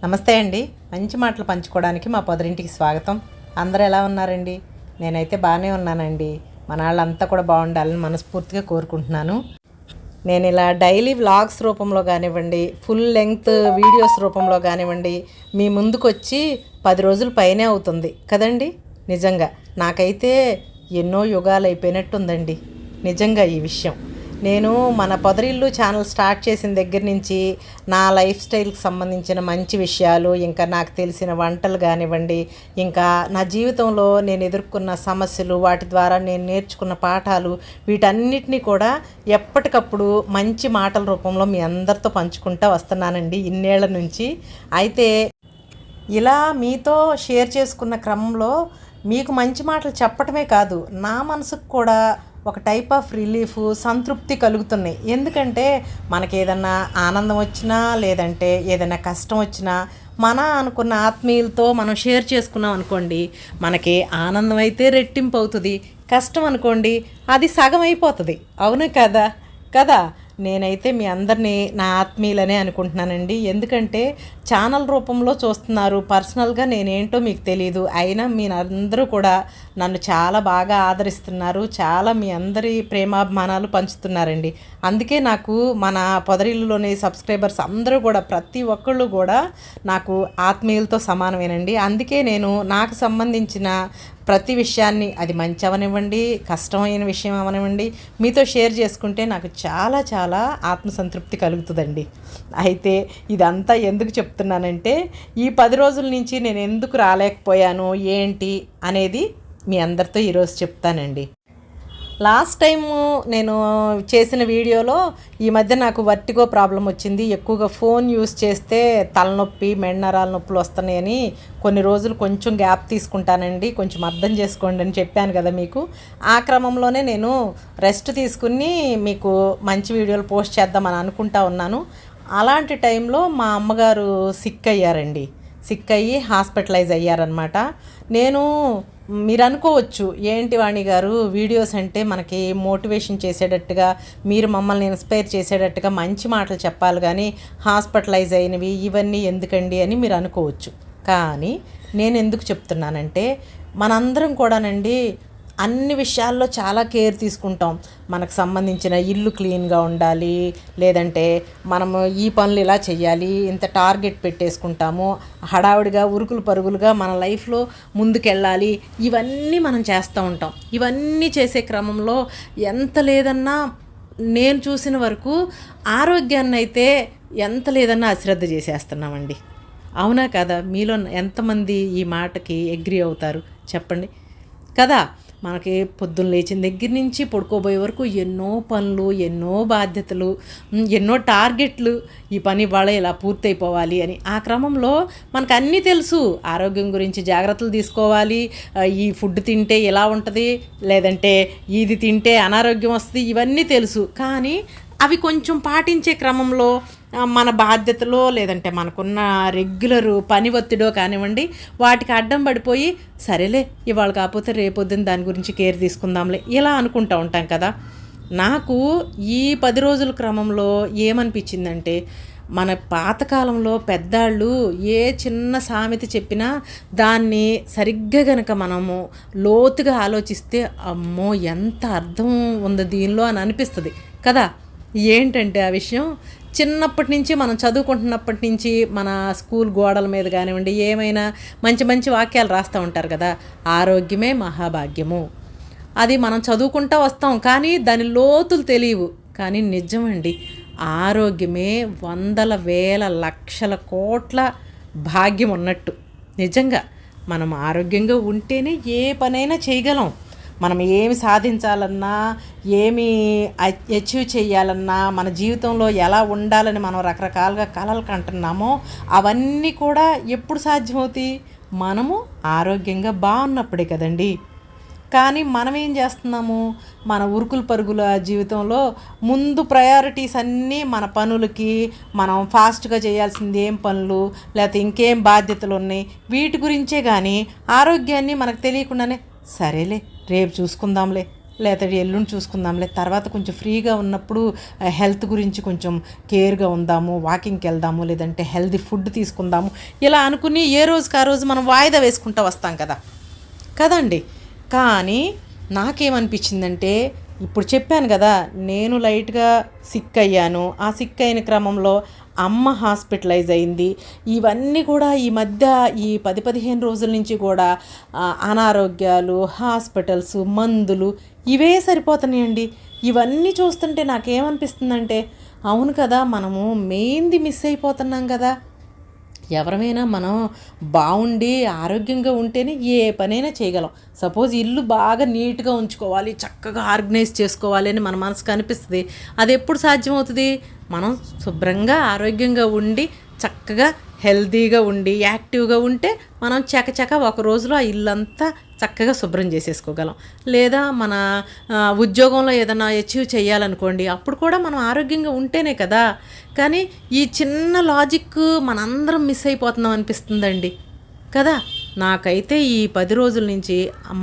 నమస్తే అండి. మంచి మాటలు పంచుకోవడానికి మా పొదరింటికి స్వాగతం. అందరూ ఎలా ఉన్నారండి? నేనైతే బాగానే ఉన్నానండి. మన వాళ్ళంతా కూడా బాగుండాలని మనస్ఫూర్తిగా కోరుకుంటున్నాను. నేను ఇలా డైలీ వ్లాగ్స్ రూపంలో కానివ్వండి, ఫుల్ లెంగ్త్ వీడియోస్ రూపంలో కానివ్వండి, మీ ముందుకు వచ్చి 10 రోజుల పైనే అవుతుంది కదండి. నిజంగా నాకైతే ఎన్నో యుగాలు అయిపోయినట్టుందండి నిజంగా ఈ విషయం. నేను మన పొదరిల్లు ఛానల్ స్టార్ట్ చేసిన దగ్గర నుంచి నా లైఫ్ స్టైల్కి సంబంధించిన మంచి విషయాలు, ఇంకా నాకు తెలిసిన వంటలు కానివ్వండి, ఇంకా నా జీవితంలో నేను ఎదుర్కొన్న సమస్యలు, వాటి ద్వారా నేను నేర్చుకున్న పాఠాలు, వీటన్నిటినీ కూడా ఎప్పటికప్పుడు మంచి మాటల రూపంలో మీ అందరితో పంచుకుంటూ వస్తున్నానండి ఇన్నేళ్ల నుంచి. అయితే ఇలా మీతో షేర్ చేసుకున్న క్రమంలో మీకు మంచి మాటలు చెప్పటమే కాదు, నా మనసుకు కూడా ఒక టైప్ ఆఫ్ రిలీఫ్, సంతృప్తి కలుగుతున్నాయి. ఎందుకంటే మనకి ఏదన్నా ఆనందం వచ్చినా, లేదంటే ఏదైనా కష్టం వచ్చినా, మన అనుకున్న ఆత్మీయులతో మనం షేర్ చేసుకున్నాం అనుకోండి, మనకి ఆనందం అయితే రెట్టింపు అవుతుంది, కష్టం అనుకోండి అది సగం అయిపోతుంది. అవును కదా కదా నేనైతే మీ అందరినీ నా ఆత్మీయులనే అనుకుంటున్నానండి. ఎందుకంటే ఛానల్ రూపంలో చూస్తున్నారు, పర్సనల్గా నేనేంటో మీకు తెలియదు. అయినా మీ అందరూ కూడా నన్ను చాలా బాగా ఆదరిస్తున్నారు, చాలా మీ అందరి ప్రేమాభిమానాలు పంచుతున్నారండి. అందుకే నాకు మన పొదరిల్లులోని సబ్స్క్రైబర్స్ అందరూ కూడా, ప్రతి ఒక్కళ్ళు కూడా నాకు ఆత్మీయులతో సమానమేనండి. అందుకే నేను నాకు సంబంధించిన ప్రతి విషయాన్ని, అది మంచి అవనివ్వండి, కష్టమైన విషయం అవనివ్వండి, మీతో షేర్ చేసుకుంటే నాకు చాలా చాలా ఆత్మసంతృప్తి కలుగుతుందండి. అయితే ఇదంతా ఎందుకు చెప్తున్నానంటే, ఈ 10 రోజుల నుంచి నేను ఎందుకు రాలేకపోయాను ఏంటి అనేది మీ అందరితో ఈరోజు చెప్తానండి. లాస్ట్ టైము నేను చేసిన వీడియోలో ఈ మధ్య నాకు వర్టిగో ప్రాబ్లం వచ్చింది, ఎక్కువగా ఫోన్ యూస్ చేస్తే తలనొప్పి, మెడనరాల నొప్పులు వస్తున్నాయని కొన్ని రోజులు కొంచెం గ్యాప్ తీసుకుంటానండి, కొంచెం అర్థం చేసుకోండి అని చెప్పాను కదా మీకు. ఆ క్రమంలోనే నేను రెస్ట్ తీసుకుని మీకు మంచి వీడియోలు పోస్ట్ చేద్దామని అనుకుంటా ఉన్నాను. అలాంటి టైంలో మా అమ్మగారు సిక్ అయ్యారండి. సిక్ అయ్యి హాస్పిటలైజ్ అయ్యారనమాట. నేను మీరు అనుకోవచ్చు, ఏంటి వాణి గారు వీడియోస్ అంటే మనకి మోటివేషన్ చేసేటట్టుగా, మీరు మమ్మల్ని ఇన్స్పైర్ చేసేటట్టుగా మంచి మాటలు చెప్పాలి కానీ హాస్పిటలైజ్ అయినవి ఇవన్నీ ఎందుకండి అని మీరు అనుకోవచ్చు. కానీ నేను ఎందుకు చెప్తున్నానంటే, మనందరం కూడానండి అన్ని విషయాల్లో చాలా కేర్ తీసుకుంటాం. మనకు సంబంధించిన ఇల్లు క్లీన్గా ఉండాలి, లేదంటే మనము ఈ పనులు ఇలా చేయాలి, ఇంత టార్గెట్ పెట్టేసుకుంటాము, హడావుడిగా ఉరుకులు పరుగులుగా మన లైఫ్లో ముందుకెళ్ళాలి, ఇవన్నీ మనం చేస్తూ ఉంటాం. ఇవన్నీ చేసే క్రమంలో ఎంత లేదన్నా, నేను చూసిన వరకు ఆరోగ్యాన్ని అయితే ఎంత లేదన్నా అశ్రద్ధ చేసేస్తున్నామండి. అవునా కదా? మీలో ఎంతమంది ఈ మాటకి అగ్రీ అవుతారు చెప్పండి కదా? మనకి పొద్దున్న లేచిన దగ్గర నుంచి పడుకోబోయే వరకు ఎన్నో పనులు, ఎన్నో బాధ్యతలు, ఎన్నో టార్గెట్లు, ఈ పని ఇవాళ ఇలా పూర్తయిపోవాలి అని. ఆ క్రమంలో మనకు అన్నీ తెలుసు, ఆరోగ్యం గురించి జాగ్రత్తలు తీసుకోవాలి, ఈ ఫుడ్ తింటే ఎలా ఉంటుంది, లేదంటే ఇది తింటే అనారోగ్యం వస్తుంది, ఇవన్నీ తెలుసు. కానీ అవి కొంచెం పాటించే క్రమంలో మన బాధ్యతలో, లేదంటే మనకున్న రెగ్యులర్ పని ఒత్తిడో కానివ్వండి, వాటికి అడ్డం పడిపోయి సరేలే ఇవాళ కాకపోతే రేపొద్దున దాని గురించి కేర్ తీసుకుందాంలే ఇలా అనుకుంటూ ఉంటాం కదా. నాకు ఈ 10 రోజుల క్రమంలో ఏమనిపించిందంటే, మన పాతకాలంలో పెద్దాళ్ళు ఏ చిన్న సామెత చెప్పినా దాన్ని సరిగ్గా గనక మనము లోతుగా ఆలోచిస్తే, అమ్మో ఎంత అర్థం ఉంది దీనిలో అని అనిపిస్తుంది కదా. ఏంటంటే ఆ విషయం, చిన్నప్పటి నుంచి మనం చదువుకుంటున్నప్పటి నుంచి మన స్కూల్ గోడల మీద కానివ్వండి, ఏమైనా మంచి మంచి వాక్యాలు రాస్తూ ఉంటారు కదా, ఆరోగ్యమే మహాభాగ్యము. అది మనం చదువుకుంటూ వస్తాం, కానీ దాని లోతులు తెలియవు. కానీ నిజమండి, ఆరోగ్యమే వందల వేల లక్షల కోట్ల భాగ్యం ఉన్నట్టు. నిజంగా మనం ఆరోగ్యంగా ఉంటేనే ఏ పనైనా చేయగలం. మనం ఏమి సాధించాలన్నా, ఏమి అచీవ్ చేయాలన్నా, మన జీవితంలో ఎలా ఉండాలని మనం రకరకాలుగా కలలు కంటున్నామో అవన్నీ కూడా ఎప్పుడు సాధ్యమవుతాయి? మనము ఆరోగ్యంగా బాగున్నప్పుడే కదండి. కానీ మనం ఏం చేస్తున్నాము, మన ఉరుకులు పరుగుల జీవితంలో ముందు ప్రయారిటీస్ అన్నీ మన పనులకి, మనం ఫాస్ట్గా చేయాల్సింది ఏం పనులు, లేకపోతే ఇంకేం బాధ్యతలు ఉన్నాయి వీటి గురించే. కానీ ఆరోగ్యాన్ని మనకు తెలియకుండానే సరేలే రేపు చూసుకుందాంలే, లేకపోతే ఎల్లుండి చూసుకుందాంలే, తర్వాత కొంచెం ఫ్రీగా ఉన్నప్పుడు హెల్త్ గురించి కొంచెం కేర్గా ఉందాము, వాకింగ్కి వెళ్దాము, లేదంటే హెల్తీ ఫుడ్ తీసుకుందాము, ఇలా అనుకుని ఏ రోజుకి ఆ రోజు మనం వాయిదా వేసుకుంటూ వస్తాం కదండి. కానీ నాకేమనిపించిందంటే, ఇప్పుడు చెప్పాను కదా, నేను లైట్గా సిక్ అయ్యాను. ఆ సిక్ అయిన క్రమంలో అమ్మ హాస్పిటలైజ్ అయింది. ఇవన్నీ కూడా ఈ మధ్య ఈ 10-15 రోజుల నుంచి కూడా అనారోగ్యాలు, హాస్పిటల్స్, మందులు ఇవే సరిపోతున్నాయండి. ఇవన్నీ చూస్తుంటే నాకేమనిపిస్తుందంటే, అవును కదా, మనము మెయిన్ది మిస్ అయిపోతున్నాం కదా. ఎవరమైనా మనం బాగుండి ఆరోగ్యంగా ఉంటేనే ఏ పనైనా చేయగలం. సపోజ్ ఇల్లు బాగా నీట్గా ఉంచుకోవాలి, చక్కగా ఆర్గనైజ్ చేసుకోవాలి అని మన మనసుకు అనిపిస్తుంది. అది ఎప్పుడు సాధ్యమవుతుంది? మనం శుభ్రంగా ఆరోగ్యంగా ఉండి చక్కగా హెల్తీగా ఉండి యాక్టివ్గా ఉంటే మనం చకచక ఒక రోజులో ఆ ఇల్లంతా చక్కగా శుభ్రం చేసేసుకోగలం. లేదా మన ఉద్యోగంలో ఏదైనా అచీవ్ చేయాలనుకోండి, అప్పుడు కూడా మనం ఆరోగ్యంగా ఉంటేనే కదా. కానీ ఈ చిన్న లాజిక్ మనందరం మిస్ అయిపోతున్నాం అనిపిస్తుందండి కదా. నాకైతే ఈ 10 రోజుల నుంచి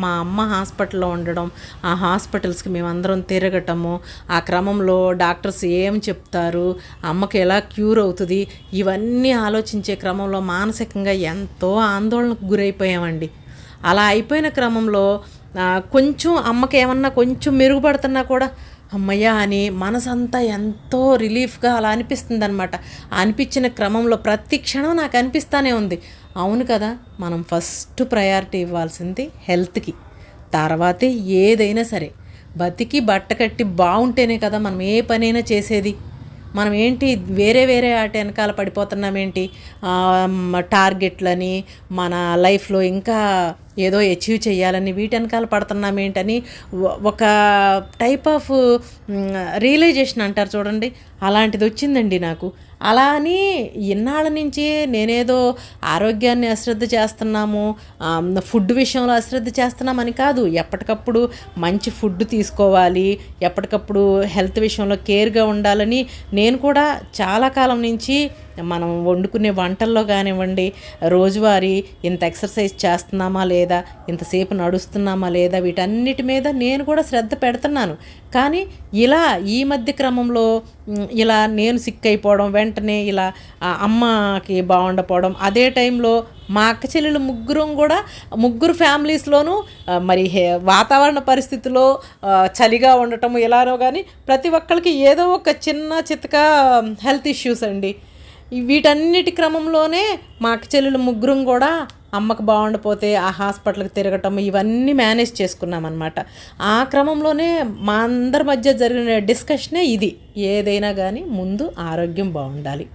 మా అమ్మ హాస్పిటల్లో ఉండడం, ఆ హాస్పిటల్స్కి మేమందరం తిరగటము, ఆ క్రమంలో డాక్టర్స్ ఏం చెప్తారు, అమ్మకి ఎలా క్యూర్ అవుతుంది, ఇవన్నీ ఆలోచించే క్రమంలో మానసికంగా ఎంతో ఆందోళనకు గురైపోయామండి. అలా అయిపోయిన క్రమంలో కొంచెం అమ్మకి ఏమన్నా కొంచెం మెరుగుపడుతున్నా కూడా అమ్మయ్య అని మనసంతా ఎంతో రిలీఫ్గా అలా అనిపిస్తుంది అనమాట. అనిపించిన క్రమంలో ప్రతి క్షణం నాకు అనిపిస్తూనే ఉంది, అవును కదా, మనం ఫస్ట్ ప్రయారిటీ ఇవ్వాల్సింది హెల్త్కి, తర్వాతే ఏదైనా సరే. బతికి బట్ట కట్టి బాగుంటేనే కదా మనం ఏ పనైనా చేసేది. మనం ఏంటి వేరే వేరే ఆట వెనకాల పడిపోతున్నామేంటి, టార్గెట్లని, మన లైఫ్లో ఇంకా ఏదో అచీవ్ చేయాలని వీటి వెనకాల పడుతున్నామేంటని ఒక టైప్ ఆఫ్ రియలైజేషన్ అంటారు చూడండి, అలాంటిది వచ్చిందండి నాకు. అలా అని ఇన్నాళ్ళ నుంచి నేనేదో ఆరోగ్యాన్ని అశ్రద్ధ చేస్తున్నాము, ఫుడ్ విషయంలో అశ్రద్ధ చేస్తున్నామని కాదు. ఎప్పటికప్పుడు మంచి ఫుడ్ తీసుకోవాలి, ఎప్పటికప్పుడు హెల్త్ విషయంలో కేర్గా ఉండాలని నేను కూడా చాలా కాలం నుంచి మనం వండుకునే వంటల్లో కానివ్వండి, రోజువారీ ఇంత ఎక్సర్సైజ్ చేస్తున్నామా లేదా, ఇంతసేపు నడుస్తున్నామా లేదా, వీటన్నిటి మీద నేను కూడా శ్రద్ధ పెడుతున్నాను. కానీ ఇలా ఈ మధ్య క్రమంలో ఇలా నేను సిక్ అయిపోవడం, వెంటనే ఇలా అమ్మకి బాగుండపోవడం, అదే టైంలో మా అక్క చెల్లెలు ముగ్గురు ఫ్యామిలీస్లోనూ మరి వాతావరణ పరిస్థితుల్లో చలిగా ఉండటం ఎలానో కానీ ప్రతి ఒక్కరికి ఏదో ఒక చిన్న చితక హెల్త్ ఇష్యూస్ అండి. వీటన్నిటి క్రమంలోనే మా అక్క చెల్లెలు ముగ్గురం కూడా అమ్మకు బాగుండపోతే ఆ హాస్పిటల్కి తిరగటం ఇవన్నీ మేనేజ్ చేసుకున్నామన్నమాట. ఆ క్రమంలోనే మా అందరి మధ్య జరిగిన డిస్కషనే ఇది, ఏదైనా కానీ ముందు ఆరోగ్యం బాగుండాలి.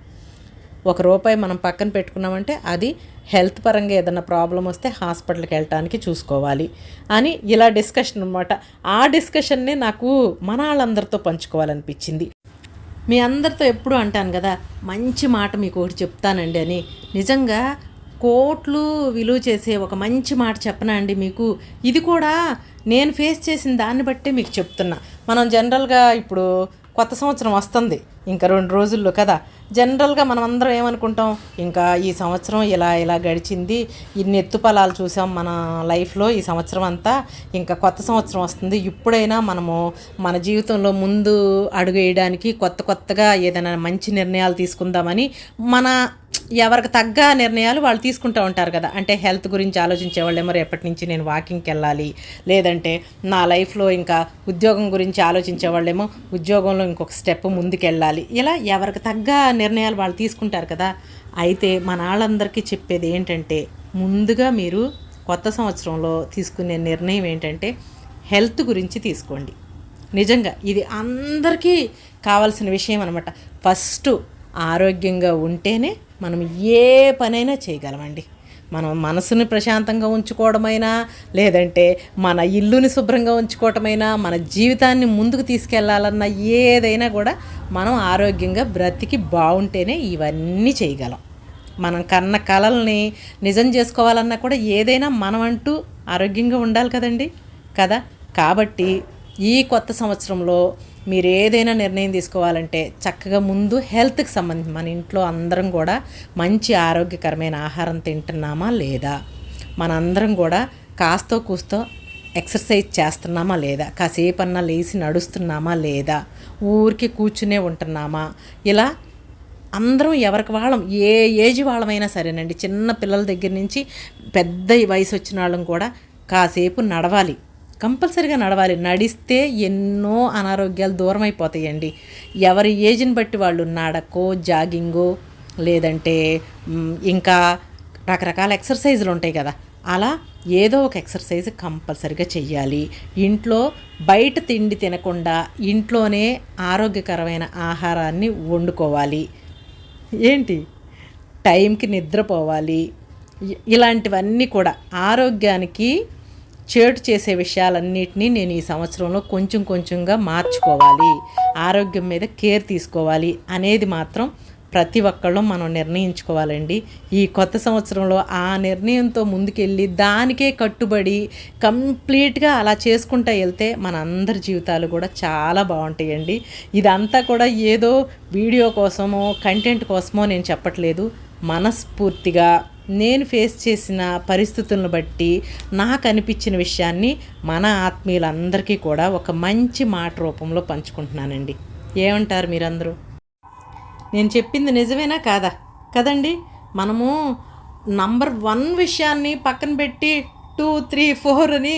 ₹1 మనం పక్కన పెట్టుకున్నామంటే అది హెల్త్ పరంగా ఏదైనా ప్రాబ్లం వస్తే హాస్పిటల్కి వెళ్ళటానికి చూసుకోవాలి అని ఇలా డిస్కషన్ అనమాట. ఆ డిస్కషన్నే నాకు మన వాళ్ళందరితో పంచుకోవాలనిపించింది. మీ అందరితో ఎప్పుడు అంటాను కదా, మంచి మాట మీకు ఒకటి చెప్తానండి అని. నిజంగా కోట్లు విలువ చేసే ఒక మంచి మాట చెప్పనా అండి మీకు. ఇది కూడా నేను ఫేస్ చేసిన దాన్ని బట్టే మీకు చెప్తున్నా. మనం జనరల్గా ఇప్పుడు కొత్త సంవత్సరం వస్తుంది ఇంకా 2 రోజుల్లో కదా. జనరల్గా మనం అందరం ఏమనుకుంటాం, ఇంకా ఈ సంవత్సరం ఇలా గడిచింది, ఇన్ని ఎత్తుపలాలు చూసాం మన లైఫ్లో ఈ సంవత్సరం అంతా, ఇంకా కొత్త సంవత్సరం వస్తుంది, ఇప్పుడైనా మనము మన జీవితంలో ముందు అడుగు వేయడానికి కొత్తగా ఏదైనా మంచి నిర్ణయాలు తీసుకుందామని ఎవరికి తగ్గ నిర్ణయాలు వాళ్ళు తీసుకుంటూ ఉంటారు కదా. అంటే హెల్త్ గురించి ఆలోచించే వాళ్ళేమో రేపటి నుంచి నేను వాకింగ్కి వెళ్ళాలి, లేదంటే నా లైఫ్లో ఇంకా ఉద్యోగం గురించి ఆలోచించే వాళ్ళేమో ఉద్యోగంలో ఇంకొక స్టెప్ ముందుకెళ్ళాలి. ఇలా ఎవరికి తగ్గ నిర్ణయాలు వాళ్ళు తీసుకుంటారు కదా. అయితే మన వాళ్ళందరికీ చెప్పేది ఏంటంటే, ముందుగా మీరు కొత్త సంవత్సరంలో తీసుకునే నిర్ణయం ఏంటంటే హెల్త్ గురించి తీసుకోండి. నిజంగా ఇది అందరికీ కావాల్సిన విషయం అనమాట. ఫస్ట్ ఆరోగ్యంగా ఉంటేనే మనం ఏ పనైనా చేయగలమండి. మనం మనసుని ప్రశాంతంగా ఉంచుకోవడమైనా, లేదంటే మన ఇల్లుని శుభ్రంగా ఉంచుకోవటమైనా, మన జీవితాన్ని ముందుకు తీసుకెళ్లాలన్నా ఏదైనా కూడా మనం ఆరోగ్యంగా బ్రతికి బాగుంటేనే ఇవన్నీ చేయగలం. మనం కన్న కలల్ని నిజం చేసుకోవాలన్నా కూడా ఏదైనా మనం అంటూ ఆరోగ్యంగా ఉండాలి కదండి కదా. కాబట్టి ఈ కొత్త సంవత్సరంలో మీరు ఏదైనా నిర్ణయం తీసుకోవాలంటే చక్కగా ముందు హెల్త్కి సంబంధించి మన ఇంట్లో అందరం కూడా మంచి ఆరోగ్యకరమైన ఆహారం తింటున్నామా లేదా, మనందరం కూడా కాస్తో కూస్తో ఎక్సర్సైజ్ చేస్తున్నామా లేదా, కాసేపు అన్నా లేచి నడుస్తున్నామా లేదా, ఊరికి కూర్చునే ఉంటున్నామా, ఇలా అందరం ఎవరికి వాళ్ళం ఏ ఏజ్ వాళ్ళమైనా సరేనండి, చిన్న పిల్లల దగ్గర నుంచి పెద్ద వయసు వచ్చిన వాళ్ళం కూడా కాసేపు నడవాలి, కంపల్సరీగా నడవాలి. నడిస్తే ఎన్నో అనారోగ్యాలు దూరం అయిపోతాయండి. ఎవరి ఏజ్ని బట్టి వాళ్ళు నడకో, జాగింగో, లేదంటే ఇంకా రకరకాల ఎక్సర్సైజులు ఉంటాయి కదా, అలా ఏదో ఒక ఎక్సర్సైజ్ కంపల్సరీగా చెయ్యాలి. ఇంట్లో బయట తిండి తినకుండా ఇంట్లోనే ఆరోగ్యకరమైన ఆహారాన్ని వండుకోవాలి. ఏంటి, టైంకి నిద్రపోవాలి. ఇలాంటివన్నీ కూడా ఆరోగ్యానికి చేటు చేసే విషయాలన్నిటినీ నేను ఈ సంవత్సరంలో కొంచెం కొంచెంగా మార్చుకోవాలి, ఆరోగ్యం మీద కేర్ తీసుకోవాలి అనేది మాత్రం ప్రతి ఒక్కళ్ళు మనం నిర్ణయించుకోవాలండి. ఈ కొత్త సంవత్సరంలో ఆ నిర్ణయంతో ముందుకెళ్ళి దానికే కట్టుబడి కంప్లీట్గా అలా చేసుకుంటూ వెళ్తే మన అందరి జీవితాలు కూడా చాలా బాగుంటాయండి. ఇదంతా కూడా ఏదో వీడియో కోసమో కంటెంట్ కోసమో నేను చెప్పట్లేదు. మనస్ఫూర్తిగా నేను ఫేస్ చేసిన పరిస్థితులను బట్టి నాకు అనిపించిన విషయాన్ని మన ఆత్మీయులందరికీ కూడా ఒక మంచి మాట రూపంలో పంచుకుంటున్నానండి. ఏమంటారు మీరందరూ? నేను చెప్పింది నిజమేనా కాదా? కదండి. మనము నంబర్ 1 విషయాన్ని పక్కన పెట్టి 2, 3, 4 అని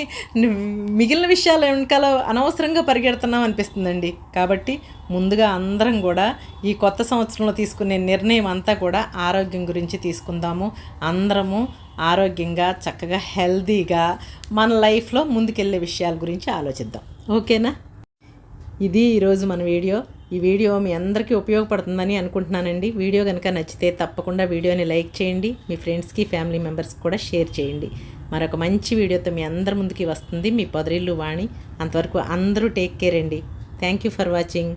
మిగిలిన విషయాలు వెనకాల అనవసరంగా పరిగెడుతున్నాం అనిపిస్తుందండి. కాబట్టి ముందుగా అందరం కూడా ఈ కొత్త సంవత్సరంలో తీసుకునే నిర్ణయం అంతా కూడా ఆరోగ్యం గురించి తీసుకుందాము. అందరము ఆరోగ్యంగా చక్కగా హెల్తీగా మన లైఫ్లో ముందుకెళ్ళే విషయాల గురించి ఆలోచిద్దాం. ఓకేనా? ఇది ఈరోజు మన వీడియో. ఈ వీడియో మీ అందరికీ ఉపయోగపడుతుందని అనుకుంటున్నానండి. వీడియో కనుక నచ్చితే తప్పకుండా వీడియోని లైక్ చేయండి, మీ ఫ్రెండ్స్కి ఫ్యామిలీ మెంబర్స్కి కూడా షేర్ చేయండి. మరొక మంచి వీడియోతో మీ అందరి ముందుకి వస్తుంది మీ పొదరిల్లు వాణి. అంతవరకు అందరూ టేక్ కేర్ అండి. Thank you for watching.